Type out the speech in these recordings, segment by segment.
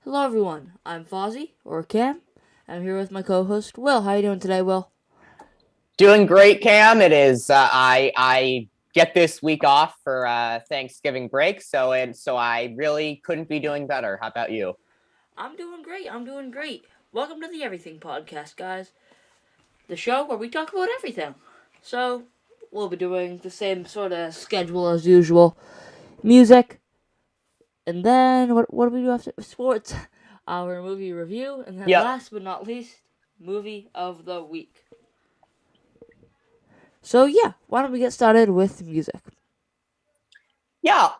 Hello everyone, I'm Fozzie, or Cam. I'm here with my co-host, Will. How you doing today, Will? Doing great, Cam. It is. I get this week off for Thanksgiving break, so I really couldn't be doing better. How about you? I'm doing great. Welcome to the Everything Podcast, guys. The show where we talk about everything. So, we'll be doing the same sort of schedule as usual. Music, and then what do we do after? Sports, our movie review, and then Yep. last but not least, movie of the week. So yeah, why don't we get started with music? Yeah.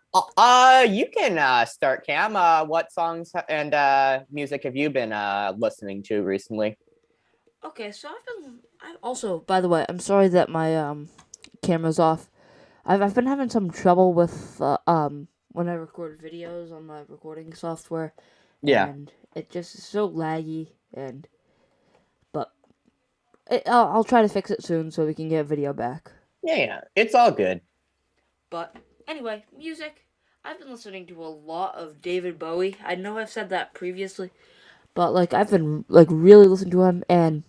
You can start, Cam. What songs and music have you been listening to recently? Okay, so I also, by the way, I'm sorry that my camera's off. I've been having some trouble with when I record videos on my recording software, Yeah. and it just is so laggy. But I'll try to fix it soon so we can get video back. Yeah. It's all good. But anyway, music. I've been listening to a lot of David Bowie. I know I've said that previously, but I've been really listening to him, and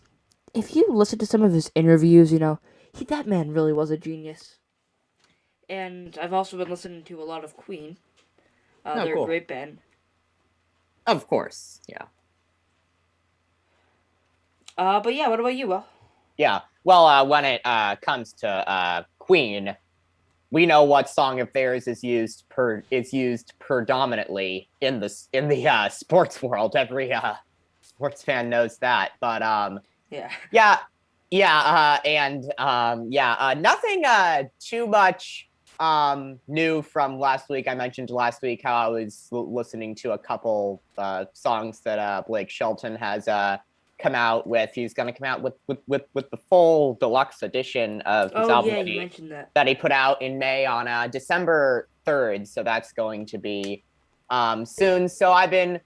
if you listen to some of his interviews, that man really was a genius. And I've also been listening to a lot of Queen. Oh, They're a cool. great band. Of course. Yeah. But yeah, what about you, Will? Yeah. Well, when it comes to Queen, we know what song of theirs is used predominantly in the sports world. Every sports fan knows that. But Yeah. yeah, yeah, nothing too much new from last week. I mentioned last week how I was listening to a couple songs that Blake Shelton has come out with. He's going to come out with the full deluxe edition of his Oh album yeah, you mentioned that. that he put out in May on December 3rd. So that's going to be soon. So I've been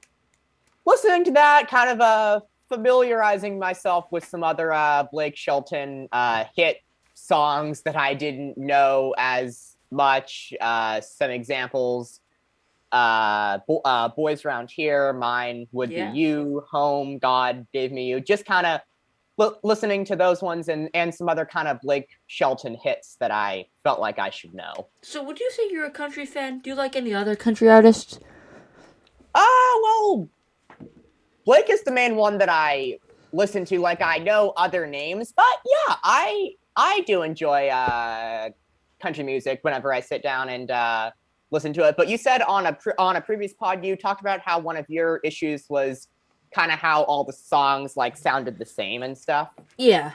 listening to that, kind of familiarizing myself with some other Blake Shelton hit songs that I didn't know as much. Some examples: "Boys Around Here," "Mine Would Be Yeah. You," "Home," "God Gave Me You." Just kind of listening to those ones and some other kind of Blake Shelton hits that I felt like I should know. So would you say you're a country fan? Do you like any other country artists? Well, Blake is the main one that I listen to. Like, I know other names, but yeah, I do enjoy country music whenever I sit down and listen to it. But you said on a previous pod you talked about how one of your issues was kind of how all the songs like sounded the same and stuff. Yeah.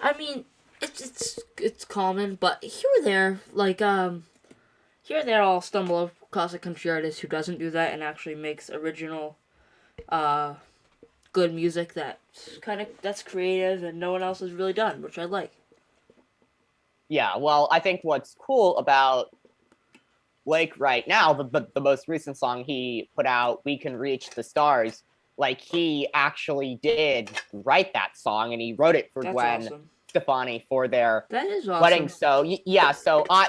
I mean, it's common, but here or there, I'll stumble across a country artist who doesn't do that and actually makes original, uh, good music that's creative and no one else has really done, which I like. Yeah, well, I think what's cool about Blake right now, the most recent song he put out, "We Can Reach the Stars," like he actually did write that song and he wrote it for That's Gwen awesome. Stefani for their That is wedding. awesome. So so I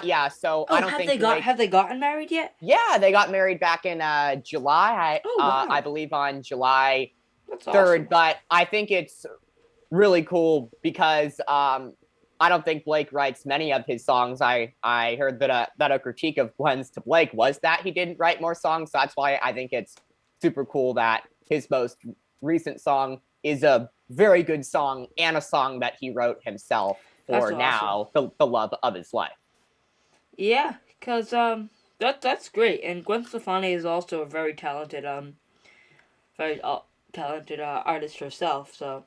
Oh, don't think Blake. have they gotten married yet? Yeah, they got married back in July. Oh I wow, believe on July that's 3rd. awesome. But I think it's really cool because I don't think Blake writes many of his songs. I heard that that a critique of Gwen's to Blake was that he didn't write more songs. So that's why I think it's super cool that his most recent song is a very good song and a song that he wrote himself That's for awesome. now, the love of his life. Yeah, cause that's great. And Gwen Stefani is also a very talented artist herself. So,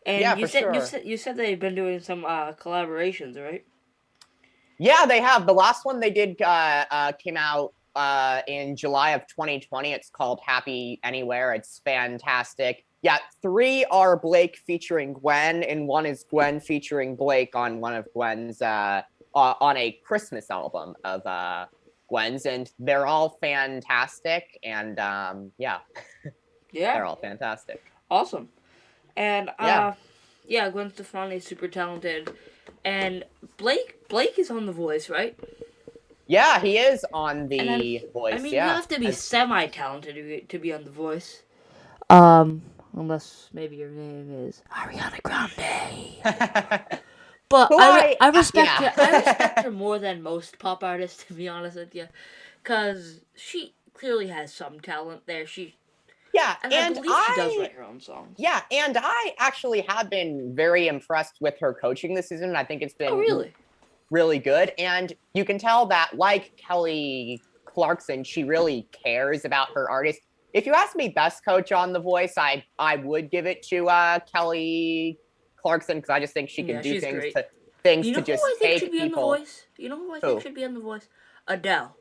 Yeah, and for sure. you said they've been doing some collaborations, right? Yeah, they have. The last one they did came out in July of 2020. It's called Happy Anywhere. It's fantastic. Yeah, three are Blake featuring Gwen, and one is Gwen featuring Blake on one of Gwen's on a Christmas album of Gwen's, and they're all fantastic. And yeah, Yeah, they're all fantastic. awesome. And Yeah, yeah, Gwen Stefani is super talented, and Blake is on The Voice, right? Yeah, he is on And then, The I Voice. mean, you Yeah. have to be semi-talented to be on The Voice. Um, unless maybe your name is Ariana Grande. But Who I respect her. I respect yeah. her more than most pop artists, to be honest with you, because she clearly has some talent there. Yeah, And I believe she does write her own songs. and I actually have been very impressed with her coaching this season. I think it's Oh, been really? really good. And you can tell that, like Kelly Clarkson, she really cares about her artist. If you ask me best coach on The Voice, I would give it to Kelly Clarkson, because I just think she can Yeah, do she's great. things You know to who just I think should take be on The people. Voice? You know who I think Who? should be on The Voice? Adele.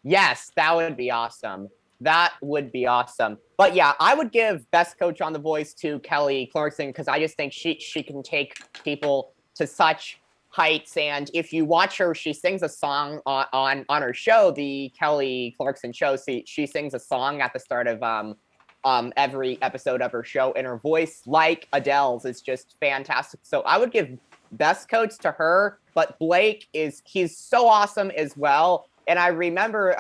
Yes, that would be awesome. That would be awesome. But yeah, I would give best coach on The Voice to Kelly Clarkson, because I just think she can take people to such heights. And if you watch her, she sings a song on her show, the Kelly Clarkson show. She sings a song at the start of every episode of her show, and her voice, like Adele's, is just fantastic. So I would give best coach to her. But Blake he's so awesome as well. And I remember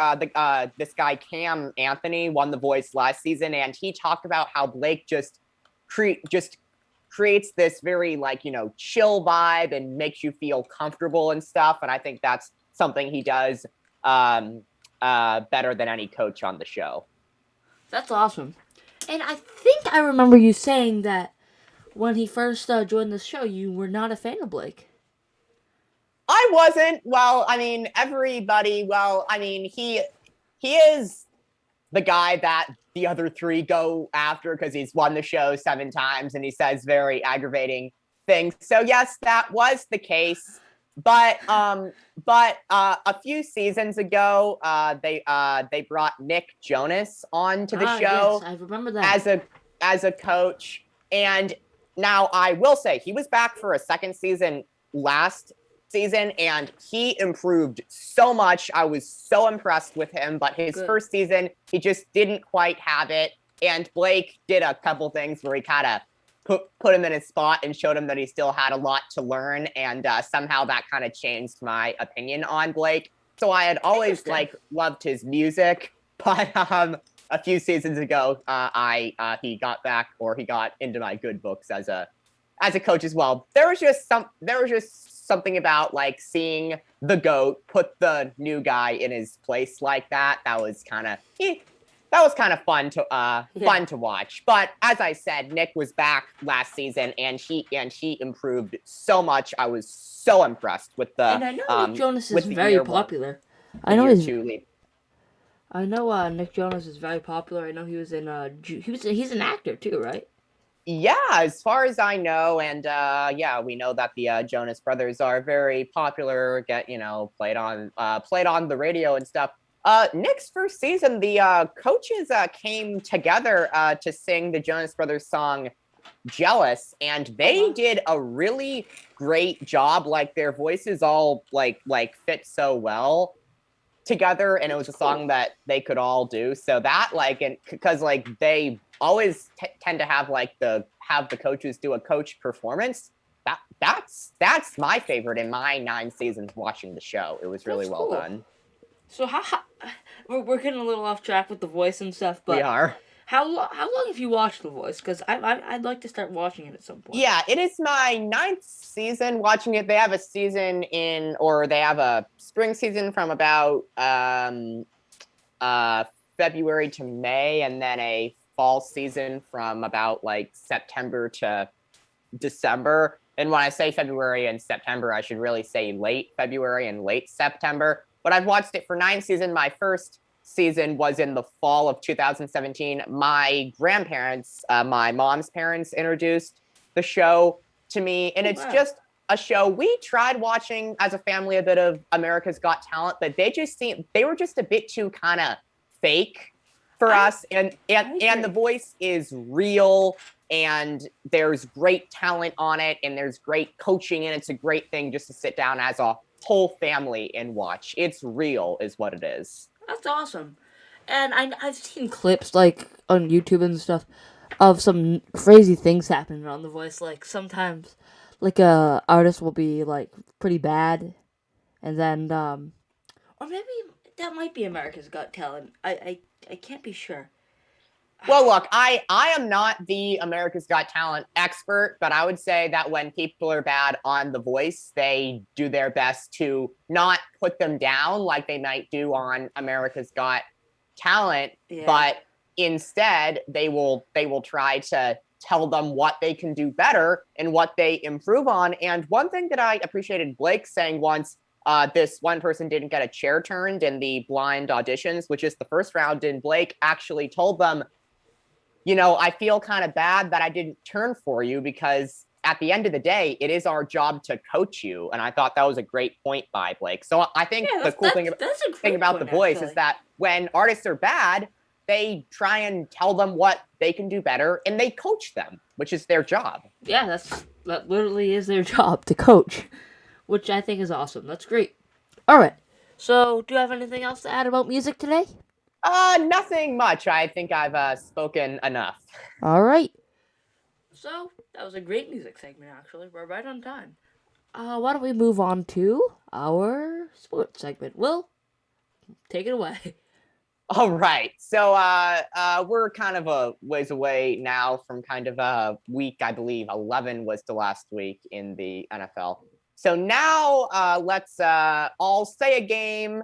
this guy Cam Anthony won The Voice last season, and he talked about how Blake just creates this very, like, chill vibe and makes you feel comfortable and stuff. And I think that's something he does better than any coach on the show. That's awesome. And I think I remember you saying that when he first joined the show, you were not a fan of Blake. I wasn't. Well, I mean, everybody. Well, I mean, he is the guy that the other three go after, because he's won the show 7 times and he says very aggravating things. So yes, that was the case. But a few seasons ago, they brought Nick Jonas onto the Ah, yes, show I remember that. as a coach. And now I will say, he was back for a second season last season, and he improved so much. I was so impressed with him. But his Good. first season, he just didn't quite have it. And Blake did a couple things where he kind of put him in his spot and showed him that he still had a lot to learn. And somehow that kind of changed my opinion on Blake. So I had always loved his music, but a few seasons ago, he got into my good books as a coach as well. There was just something about, like, seeing the GOAT put the new guy in his place like that. That was kind of fun to watch. But as I said, Nick was back last season, and he improved so much. I was so impressed with the And I know Nick Jonas is with the very year one, popular. the I know year he's. two lead. I know Nick Jonas is very popular. I know he was in. He's an actor too, right? Yeah, as far as I know. And yeah, we know that the Jonas Brothers are very popular. Played on the radio and stuff. Nick's first season, the coaches came together to sing the Jonas Brothers song "Jealous," and they did a really great job. Like, their voices all like fit so well together, and it was a song that they could all do. So that, like, and because, like, they always tend to have the coaches do a coach performance. That's my favorite in my 9 seasons watching the show. It was really well done. So how we're getting a little off track with The Voice and stuff, but We are. How long have you watched The Voice? Because I'd like to start watching it at some point. Yeah, it is my 9th season watching it. They have a they have a spring season from about February to May, and then a fall season from about, like, September to December. And when I say February and September, I should really say late February and late September. But I've watched it for 9 seasons. My first season was in the fall of 2017. My grandparents, my mom's parents, introduced the show to me, and it's just a show we tried watching as a family, a bit of America's Got Talent, but they were just a bit too kind of fake for us. And The Voice is real, and there's great talent on it, and there's great coaching, and it's a great thing just to sit down as a whole family and watch. It's real, is what it is. That's awesome. And I've seen clips, like, on YouTube and stuff of some crazy things happening on The Voice. Like, sometimes, like, a artist will be, like, pretty bad, and then Or maybe that might be America's Got Talent. I can't be sure. Well, look, I am not the America's Got Talent expert, but I would say that when people are bad on The Voice, they do their best to not put them down like they might do on America's Got Talent, Yeah. but instead they will try to tell them what they can do better and what they improve on. And one thing that I appreciated Blake saying once, this one person didn't get a chair turned in the blind auditions, which is the first round, and Blake actually told them, I feel kind of bad that I didn't turn for you because at the end of the day, it is our job to coach you. And I thought that was a great point by Blake. So I think the cool thing about The Voice is that when artists are bad, they try and tell them what they can do better and they coach them, which is their job. Yeah, that literally is their job, to coach, which I think is awesome. That's great. All right. So, do you have anything else to add about music today? Nothing much. I think I've spoken enough. All right. So, that was a great music segment, actually. We're right on time. Why don't we move on to our sports segment? Will, take it away. All right. So we're kind of a ways away now from kind of week, I believe 11 was the last week in the NFL. So now let's all say a game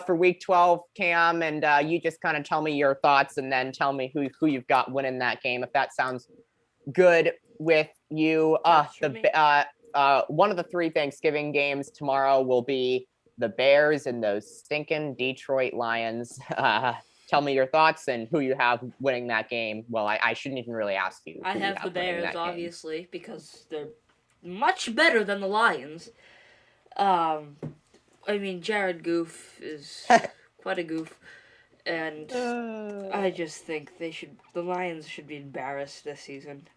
for week 12, Cam, and you just kind of tell me your thoughts and then tell me who you've got winning that game, if that sounds good with you. One of the 3 Thanksgiving games tomorrow will be the Bears and those stinking Detroit Lions. Tell me your thoughts and who you have winning that game. Well, I shouldn't even really ask you. I have the Bears, obviously, because they're much better than the Lions. I mean, Jared Goof is quite a goof, and I just think the Lions should be embarrassed this season.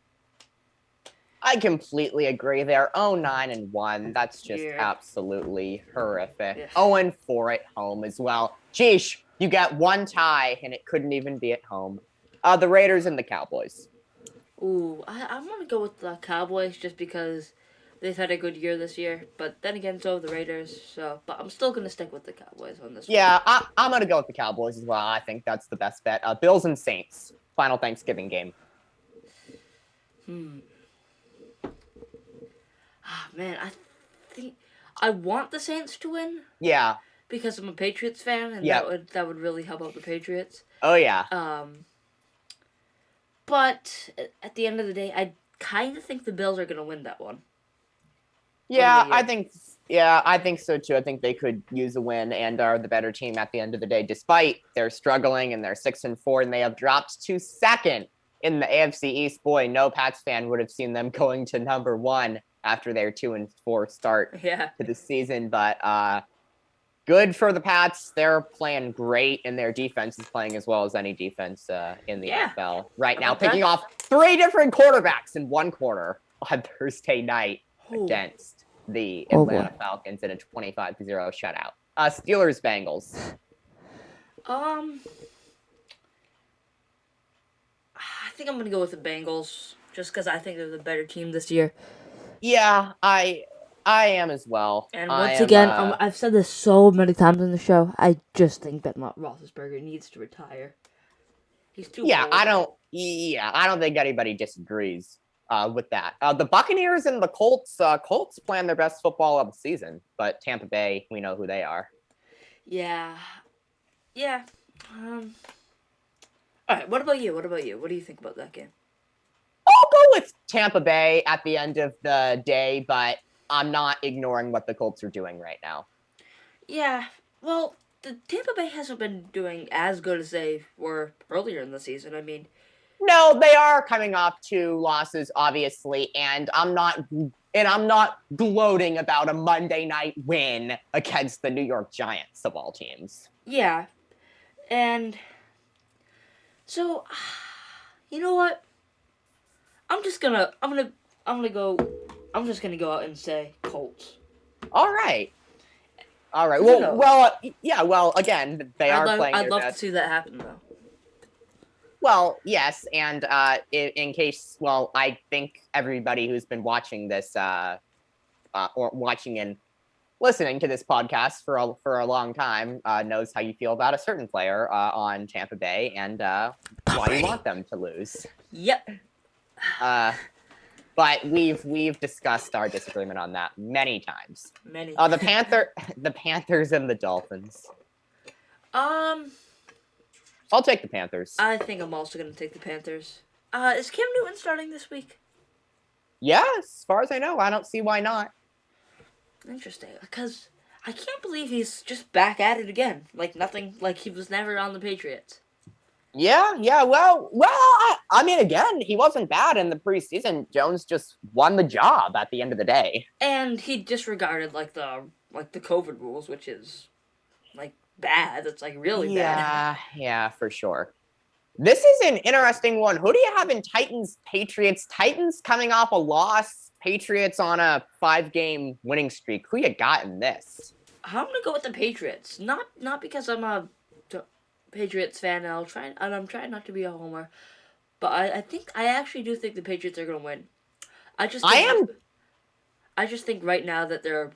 I completely agree. They're 0-9-1. That's just absolutely horrific. Yes. 0-4 at home as well. Sheesh, you got one tie, and it couldn't even be at home. The Raiders and the Cowboys. Ooh, I'm going to go with the Cowboys just because they've had a good year this year. But then again, so have the Raiders. But I'm still going to stick with the Cowboys on this one. Yeah, I'm going to go with the Cowboys as well. I think that's the best bet. Bills and Saints, final Thanksgiving game. Man, I think I want the Saints to win. Yeah. Because I'm a Patriots fan, and that would really help out the Patriots. Oh yeah. But at the end of the day, I kind of think the Bills are going to win that one. Yeah, I think so too. I think they could use a win and are the better team at the end of the day, despite they're struggling and they're 6-4 and they have dropped to second in the AFC East. Boy, no Pats fan would have seen them going to number 1 after their 2-4 start to the season. But good for the Pats. They're playing great, and their defense is playing as well as any defense in the NFL right now, picking off 3 different quarterbacks in one quarter on Thursday night against the Atlanta Falcons in a 25-0 shutout. Steelers, Bengals. I think I'm going to go with the Bengals just because I think they're the better team this year. Yeah, I am as well. And once again, I've said this so many times in the show, I just think that Roethlisberger needs to retire. He's too old. I don't think anybody disagrees with that. The Buccaneers and the Colts. Colts playing their best football of the season, but Tampa Bay, we know who they are. Yeah. All right. What about you? What do you think about that game? I'll go with Tampa Bay at the end of the day, but I'm not ignoring what the Colts are doing right now. Yeah, well, the Tampa Bay hasn't been doing as good as they were earlier in the season. I mean, no, they are coming off 2 losses, obviously, and I'm not gloating about a Monday night win against the New York Giants of all teams. Yeah, and so you know what? I'm just gonna go out and say Colts. All right. Well, again, they are playing. I'd love to see that happen, though. Well, yes, and in case, I think everybody who's been watching this, or watching in listening to this podcast for a long time knows how you feel about a certain player on Tampa Bay and why you want them to lose. Yep. But we've discussed our disagreement on that many times. The Panthers and the Dolphins. I'll take the Panthers. I think I'm also going to take the Panthers. Is Cam Newton starting this week? Yeah, as far as I know, I don't see why not. Interesting, because I can't believe he's just back at it again. Like nothing, like he was never on the Patriots. Yeah. Well. I mean, again, he wasn't bad in the preseason. Jones just won the job at the end of the day, and he disregarded like the COVID rules, which is like bad. It's like really bad. Yeah, for sure. This is an interesting one. Who do you have in Titans Patriots? Titans coming off a loss. Patriots on a 5-game winning streak. Who you got in this? I'm gonna go with the Patriots. Not because I'm a Patriots fan, and I'm trying not to be a homer, but I actually do think the Patriots are gonna win. I just think right now that they're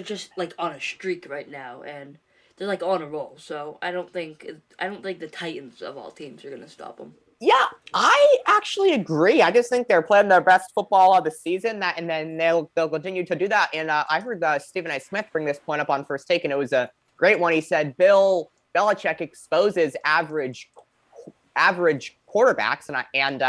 just like on a streak right now, and they're like on a roll. So I don't think the Titans of all teams are gonna stop them. Yeah, I actually agree. I just think they're playing their best football of the season, and then they'll continue to do that. And I heard Stephen A. Smith bring this point up on First Take, and it was a great one. He said Bill Belichick exposes average quarterbacks, and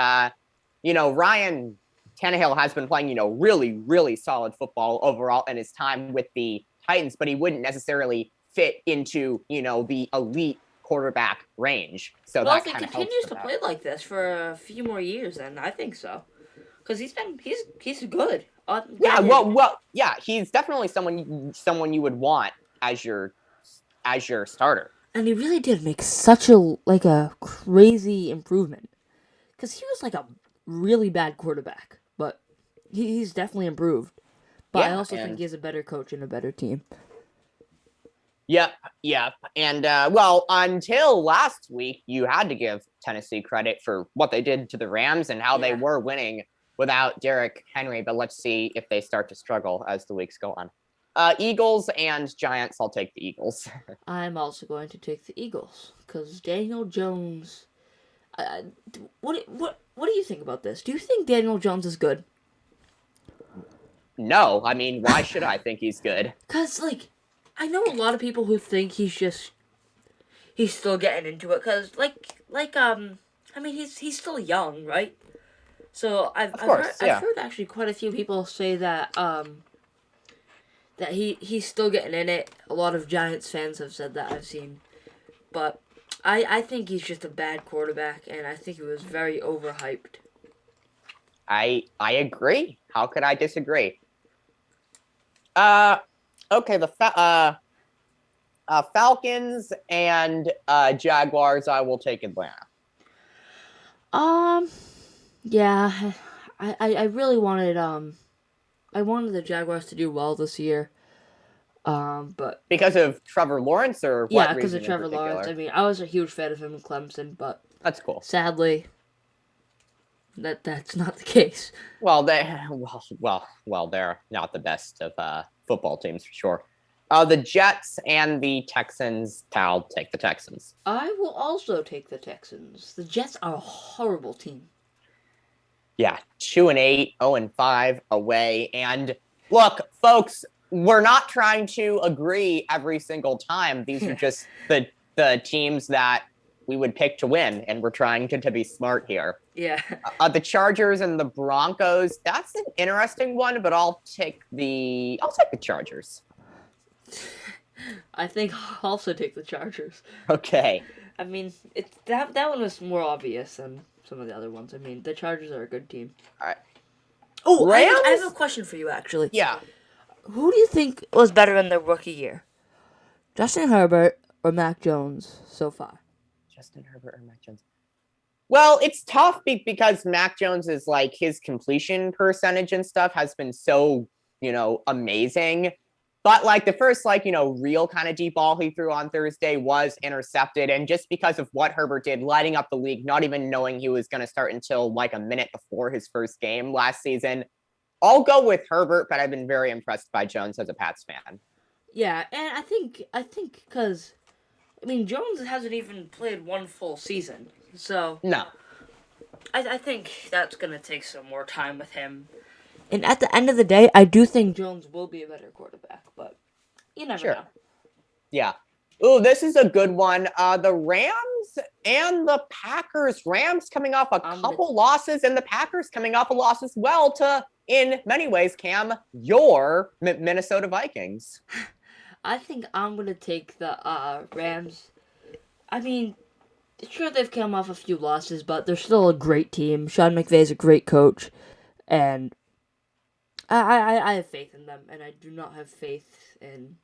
Ryan Tannehill has been playing really, really solid football overall in his time with the Titans, but he wouldn't necessarily fit into the elite quarterback range. So well, if he continues to play like this for a few more years, then I think so, because he's good. Yeah, he's definitely someone you would want as your starter. And he really did make such a crazy improvement, because he was like a really bad quarterback, but he's definitely improved. But yeah, I also think he's a better coach and a better team. Yep. And, until last week, you had to give Tennessee credit for what they did to the Rams and how they were winning without Derrick Henry. But let's see if they start to struggle as the weeks go on. Eagles and Giants, I'll take the Eagles. I'm also going to take the Eagles because Daniel Jones. What do you think about this? Do you think Daniel Jones is good? No. I mean, why should I think he's good? Because, I know a lot of people who think he's still getting into it because, he's still young, right? So I've heard actually quite a few people say that that he's still getting in it. A lot of Giants fans have said that, I've seen, but I think he's just a bad quarterback, and I think he was very overhyped. I agree. How could I disagree? Okay, the Falcons and Jaguars, I will take Atlanta. Yeah, I really wanted the Jaguars to do well this year. But because of Trevor Lawrence, or what? Yeah, because of Trevor Lawrence. I mean, I was a huge fan of him in Clemson, but that's cool. Sadly, that's not the case. Well, they're not the best of football teams for sure. The Jets and the Texans. I'll take the Texans. I will also take the Texans. The Jets are a horrible team. Yeah, 2-8, 0-5 away. And look, folks, we're not trying to agree every single time. These are just the teams that we would pick to win, and we're trying to be smart here. Yeah. The Chargers and the Broncos. That's an interesting one, but I'll take the Chargers. I think I'll also take the Chargers. Okay. I mean, that one was more obvious than some of the other ones. I mean, the Chargers are a good team. All right. Oh, I have a question for you, actually. Yeah. Who do you think was better in their rookie year? Justin Herbert or Mac Jones so far? Justin Herbert or Mac Jones? Well, it's tough because Mac Jones is his completion percentage and stuff has been so, amazing. But the first real kind of deep ball he threw on Thursday was intercepted. And just because of what Herbert did, lighting up the league, not even knowing he was going to start until a minute before his first game last season, I'll go with Herbert, but I've been very impressed by Jones as a Pats fan. Yeah, and I think because Jones hasn't even played one full season, so No, I think that's gonna take some more time with him. And at the end of the day, I do think Jones will be a better quarterback, but you never sure. know. Yeah. Ooh, this is a good one. The Rams and the Packers. Rams coming off a couple losses, and the Packers coming off a loss as well to, in many ways, Cam, your Minnesota Vikings. I think I'm gonna take the Rams. I mean, sure they've come off a few losses, but they're still a great team. Sean McVay's a great coach, and I have faith in them, and I do not have faith in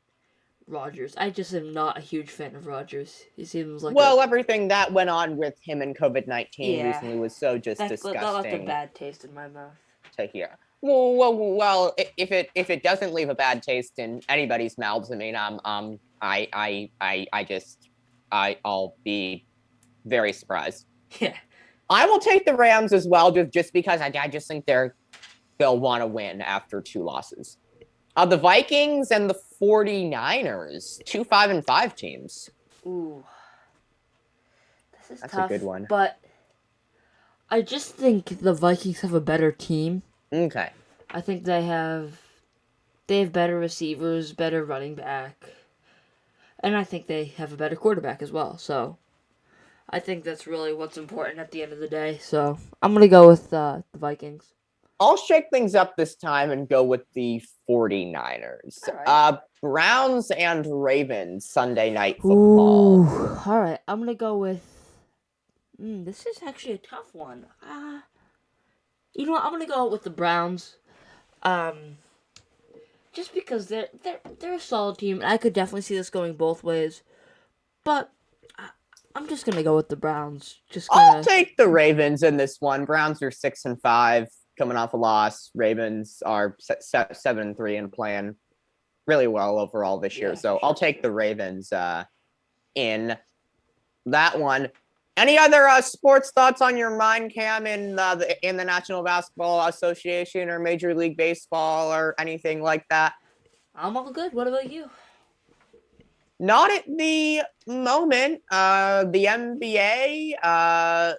Rodgers. I just am not a huge fan of Rodgers. He seems like everything that went on with him and COVID-19 recently was so just disgusting. That left a bad taste in my mouth. To hear. Well, if it doesn't leave a bad taste in anybody's mouths, I'll be very surprised. Yeah. I will take the Rams as well, just because I just think they'll want to win after 2 losses. The Vikings and the 49ers, 2 5-5 teams. Ooh. That's tough, a good one. But I just think the Vikings have a better team. Okay. I think they have better receivers, better running back, and I think they have a better quarterback as well. So I think that's really what's important at the end of the day. So I'm going to go with the Vikings. I'll shake things up this time and go with the 49ers. Right. Browns and Ravens, Sunday Night Football. Ooh, all right, I'm going to go with... this is actually a tough one. You know what? I'm going to go with the Browns. Just because they're a solid team, and I could definitely see this going both ways. But I'm just gonna go with the Browns. I'll take the Ravens in this one. Browns are 6-5, coming off a loss. Ravens are 7-3 and playing really well overall this year. So I'll take the Ravens in that one. Any other sports thoughts on your mind, Cam, in the National Basketball Association or Major League Baseball or anything like that? I'm all good. What about you? Not at the moment. The NBA,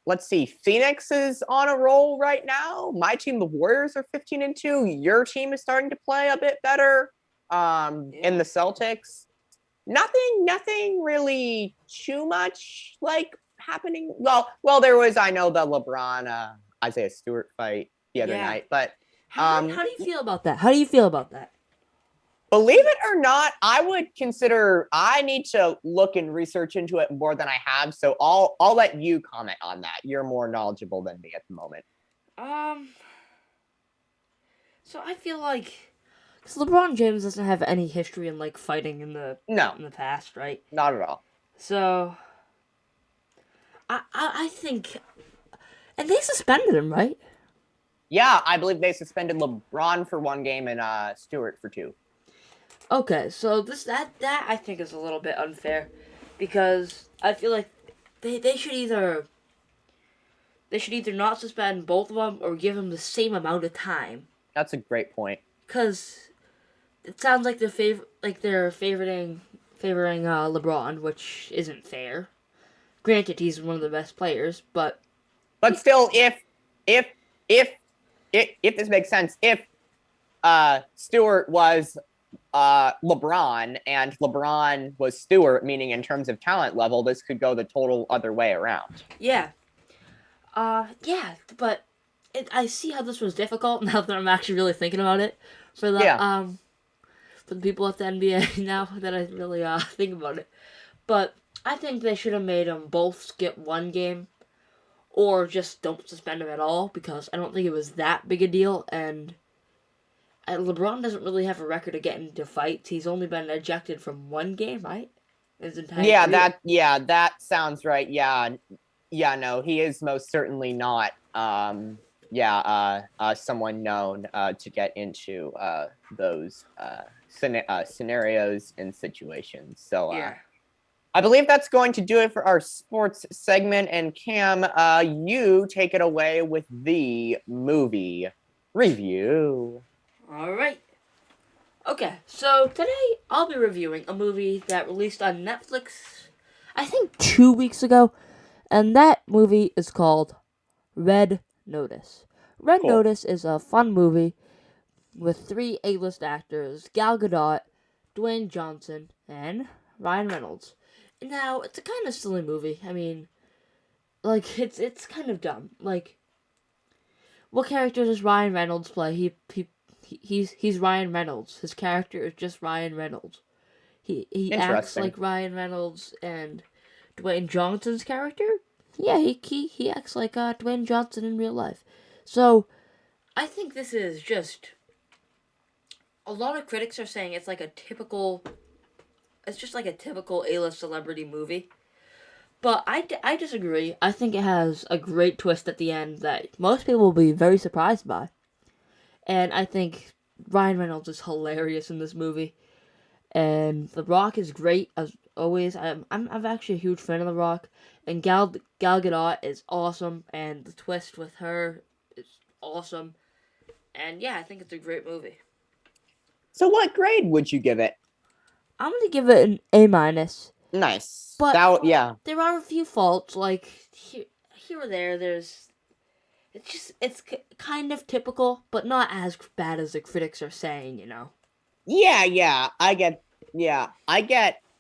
let's see. Phoenix is on a roll right now. My team, the Warriors, are 15-2. Your team is starting to play a bit better. In the Celtics. Nothing really too much like happening. Well, there was, I know, the LeBron Isaiah Stewart fight the other night, but how do you feel about that? How do you feel about that? Believe it or not, I would consider I need to look and research into it more than I have. So I'll let you comment on that. You're more knowledgeable than me at the moment. So I feel like because LeBron James doesn't have any history in like fighting in the past, right? Not at all. So I think, and they suspended him, right? Yeah, I believe they suspended LeBron for 1 game and Stewart for 2. Okay, so that I think is a little bit unfair, because I feel like they should either not suspend both of them or give them the same amount of time. That's a great point. Because it sounds like they're favoring LeBron, which isn't fair. Granted, he's one of the best players, but still, if this makes sense, if Stewart was LeBron and LeBron was Stewart, meaning in terms of talent level, this could go the total other way around. Yeah. But I see how this was difficult now that I'm actually really thinking about it. For the for the people at the NBA now that I really think about it. But I think they should have made them both skip 1 game, or just don't suspend them at all, because I don't think it was that big a deal. And LeBron doesn't really have a record of getting into fights. He's only been ejected from 1 game, right? His entire career. That sounds right. No, he is most certainly not. Someone known to get into those scenarios and situations. So I believe that's going to do it for our sports segment. And Cam, you take it away with the movie Review. All right. Okay, so today I'll be reviewing a movie that released on Netflix, I think 2 weeks ago, and that movie is called Red Notice. Red Cool. Notice is a fun movie with 3 A-list actors: Gal Gadot, Dwayne Johnson, and Ryan Reynolds. Now, it's a kind of silly movie. I mean, like it's kind of dumb. Like, what character does Ryan Reynolds play? He's Ryan Reynolds. His character is just Ryan Reynolds. He acts Interesting. like Ryan Reynolds, and Dwayne Johnson's character, yeah, he acts like Dwayne Johnson in real life. So I think this is just, a lot of critics are saying it's like a typical, it's just like a typical A-list celebrity movie. But I disagree. I think it has a great twist at the end that most people will be very surprised by. And I think Ryan Reynolds is hilarious in this movie. And The Rock is great as always. I'm actually a huge fan of The Rock. And Gal Gadot is awesome. And the twist with her is awesome. And yeah, I think it's a great movie. So what grade would you give it? I'm going to give it an A-. Nice. But yeah. there are a few faults. Like, here or there, there's... It's kind of typical, but not as bad as the critics are saying, you know? Yeah, I get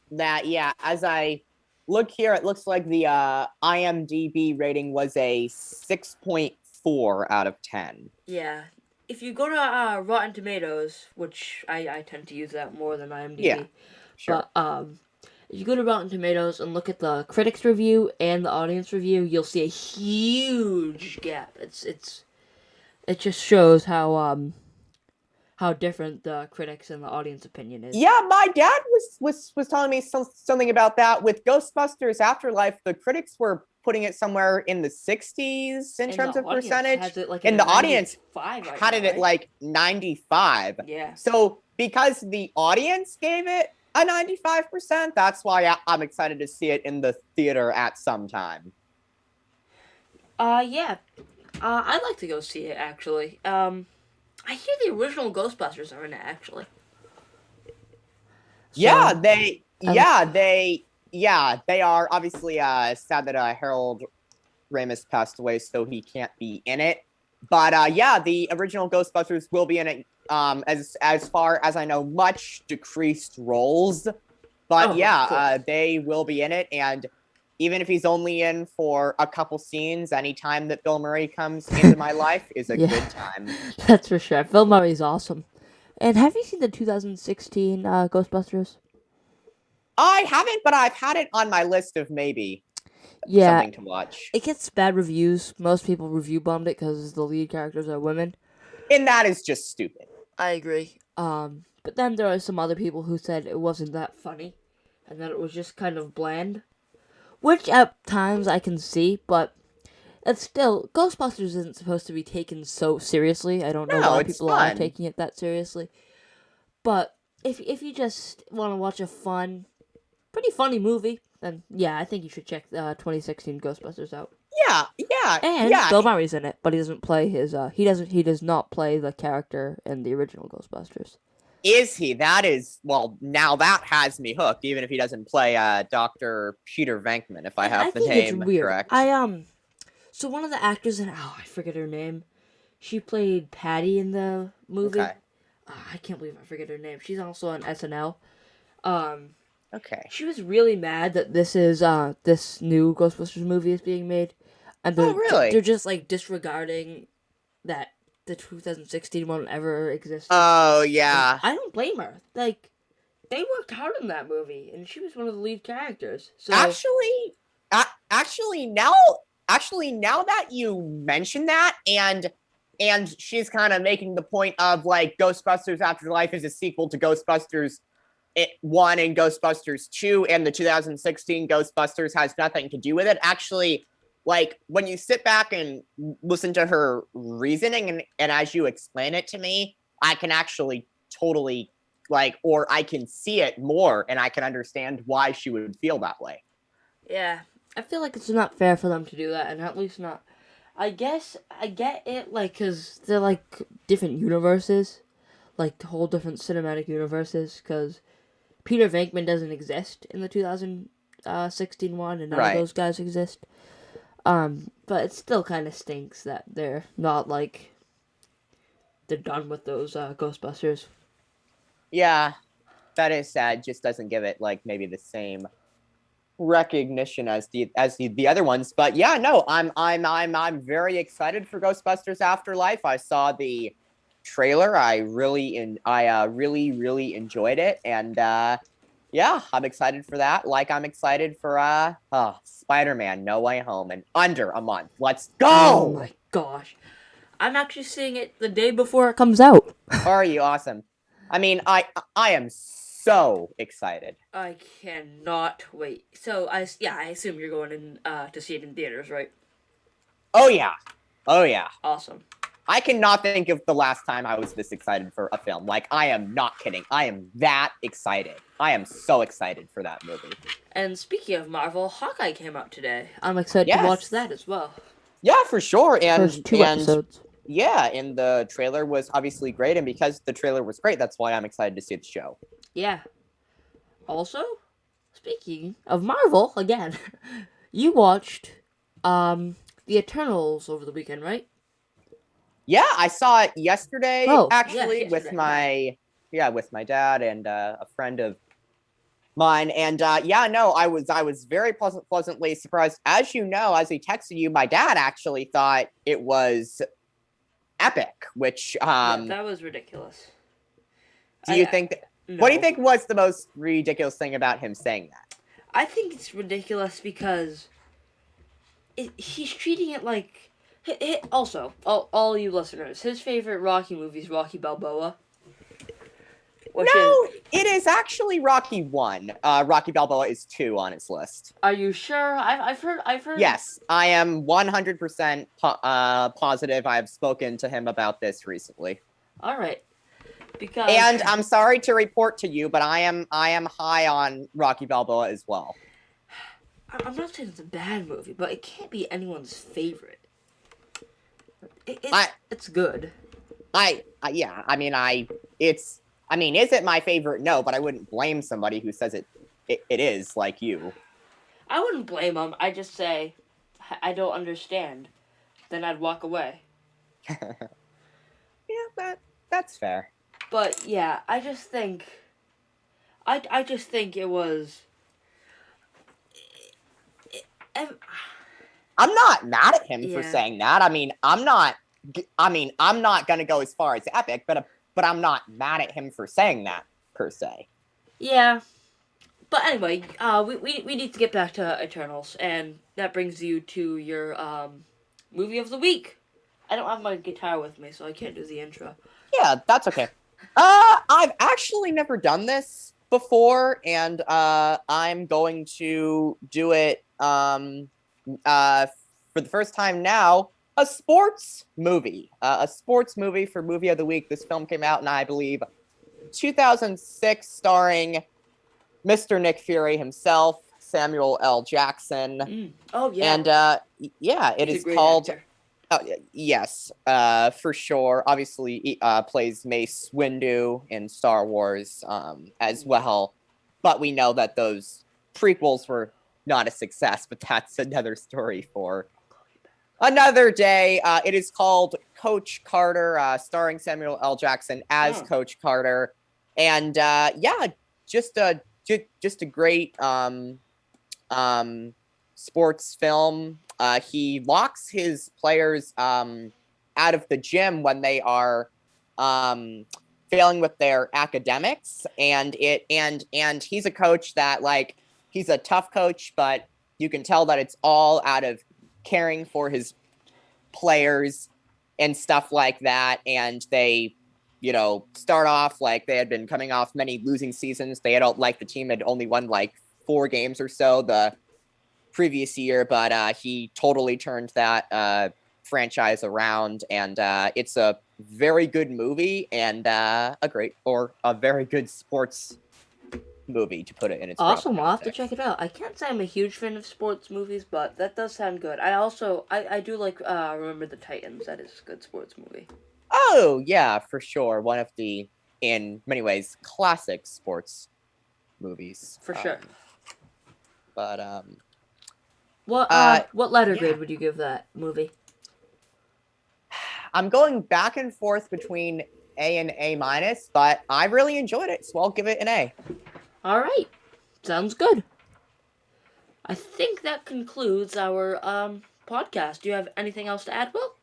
that. Yeah, as I look here, it looks like the IMDb rating was a 6.4 out of 10. Yeah. If you go to Rotten Tomatoes, which I tend to use that more than IMDb, Yeah, sure. but if you go to Rotten Tomatoes and look at the critics review and the audience review, you'll see a huge gap. It just shows how different the critics and the audience opinion is. Yeah, my dad was telling me something about that with Ghostbusters Afterlife. The critics were putting it somewhere in the 60s in terms of percentage, and the audience had it at like 95. Yeah. So because the audience gave it a 95%, that's why I'm excited to see it in the theater at some time. Yeah. I'd like to go see it, actually. I hear the original Ghostbusters are in it, actually. So, they are. Obviously, sad that Harold Ramis passed away, so he can't be in it. But the original Ghostbusters will be in it. As far as I know, much decreased roles. But they will be in it, and even if he's only in for a couple scenes, any time that Bill Murray comes into my life is a good time. That's for sure. Bill Murray's awesome. And have you seen the 2016 Ghostbusters? I haven't, but I've had it on my list of maybe something to watch. It gets bad reviews. Most people review bombed it because the lead characters are women. And that is just stupid. I agree. But then there are some other people who said it wasn't that funny, and that it was just kind of bland. Which at times I can see, but it's still, Ghostbusters isn't supposed to be taken so seriously. I don't know why people are taking it that seriously. But if you just want to watch a pretty funny movie, then yeah, I think you should check 2016 Ghostbusters out. Yeah. And Bill Murray's in it, but he doesn't play he does not play the character in the original Ghostbusters. Is he? That is, well, now that has me hooked, even if he doesn't play Dr. Peter Venkman, if I have the name correct. So one of the actors I forget her name. She played Patty in the movie. Okay. I can't believe I forget her name. She's also on SNL. Okay. She was really mad that this new Ghostbusters movie is being made. And really? They're just like disregarding that the 2016 one ever existed. Oh, yeah. And I don't blame her. Like, they worked hard on that movie, and she was one of the lead characters. So actually, now that you mention that, and she's kind of making the point of like Ghostbusters Afterlife is a sequel to Ghostbusters 1 and Ghostbusters 2, and the 2016 Ghostbusters has nothing to do with it. Actually, like, when you sit back and listen to her reasoning and as you explain it to me, I can actually totally, or I can see it more, and I can understand why she would feel that way. Yeah, I feel like it's not fair for them to do that, and at least not I guess I get it, like, because they're, like, different universes. Like, whole different cinematic universes, because Peter Venkman doesn't exist in the 2016 one, and none of Right. those guys exist. But it still kind of stinks that they're not, like, they're done with those Ghostbusters. Yeah, that is sad. Just doesn't give it like maybe the same recognition as the other ones. But yeah, no, I'm very excited for Ghostbusters Afterlife. I saw the trailer. I really enjoyed it, and yeah, I'm excited for that. Like I'm excited for Spider-Man No Way Home in under a month. Let's Oh go. my gosh. I'm actually seeing it the day before it comes out. Are you awesome? I mean, I am so excited. I cannot wait. So I assume you're going in to see it in theaters, right? Oh yeah. Oh yeah. Awesome. I cannot think of the last time I was this excited for a film. Like, I am not kidding. I am that excited. I am so excited for that movie. And speaking of Marvel, Hawkeye came out today. I'm excited to watch Yes. that as well. Yeah, for sure. First two episodes. Yeah, and the trailer was obviously great, and because the trailer was great, that's why I'm excited to see the show. Yeah. Also, speaking of Marvel again, you watched the Eternals over the weekend, right? Yeah, I saw it yesterday, Oh, actually, yes, with yesterday. with my dad and a friend of mine. And yeah, no, I was very pleasantly surprised. As you know, as he texted you, my dad actually thought it was epic. Which Yeah, that was ridiculous. do you think? No. What do you think was the most ridiculous thing about him saying that? I think it's ridiculous because he's treating it like. Also, all you listeners, his favorite Rocky movie is Rocky Balboa. No, it is actually Rocky 1. Rocky Balboa is 2 on his list. Are you sure? I've heard. Yes, I am 100% positive. I have spoken to him about this recently. All right. Because And I'm sorry to report to you, but I am high on Rocky Balboa as well. I'm not saying it's a bad movie, but it can't be anyone's favorite. It's good. Yeah. I mean, is it my favorite? No, but I wouldn't blame somebody who says it is like you. I wouldn't blame him. I just say, I don't understand. Then I'd walk away. Yeah, that's fair. But yeah, I just think it was. I'm not mad at him for saying that. I mean, I'm not gonna go as far as epic, but I'm not mad at him for saying that per se. Yeah, but anyway, we need to get back to Eternals, and that brings you to your movie of the week. I don't have my guitar with me, so I can't do the intro. Yeah, that's okay. I've actually never done this before, and I'm going to do it for the first time now. A sports movie for movie of the week. This film came out in, I believe, 2006, starring Mr. Nick Fury himself, Samuel L. Jackson. Oh yeah, and yeah, it is called. Actor. Yes, for sure. Obviously, he plays Mace Windu in Star Wars as well. But we know that those prequels were not a success, but that's another story for another day. It is called Coach Carter, starring Samuel L. Jackson as Coach Carter. And yeah, just a great sports film. He locks his players out of the gym when they are failing with their academics, and he's a coach that, like, he's a tough coach, but you can tell that it's all out of caring for his players and stuff like that. And they, start off like they had been coming off many losing seasons. They had the team had only won like 4 games or so the previous year, but he totally turned that franchise around, and it's a very good movie and a very good sports movie to put it in its proper Awesome, I'll have to context. check it out. I can't say I'm a huge fan of sports movies, but that does sound good. I do like Remember the Titans. That is a good sports movie. Oh yeah, for sure. One of the, in many ways, classic sports movies. For sure. But what letter yeah. grade would you give that movie? I'm going back and forth between A and A minus, but I really enjoyed it, so I'll give it an A. All right, sounds good. I think that concludes our podcast. Do you have anything else to add, Will?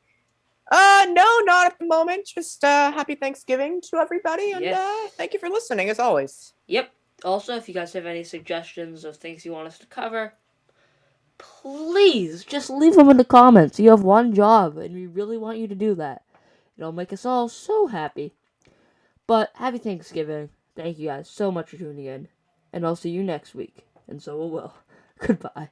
No, not at the moment. Just happy Thanksgiving to everybody, and Yes. thank you for listening as always. Yep. Also, if you guys have any suggestions of things you want us to cover, please just leave them in the comments. You have one job, and we really want you to do that. It'll make us all so happy. But happy Thanksgiving. Thank you guys so much for tuning in. And I'll see you next week. And so will Will. Goodbye.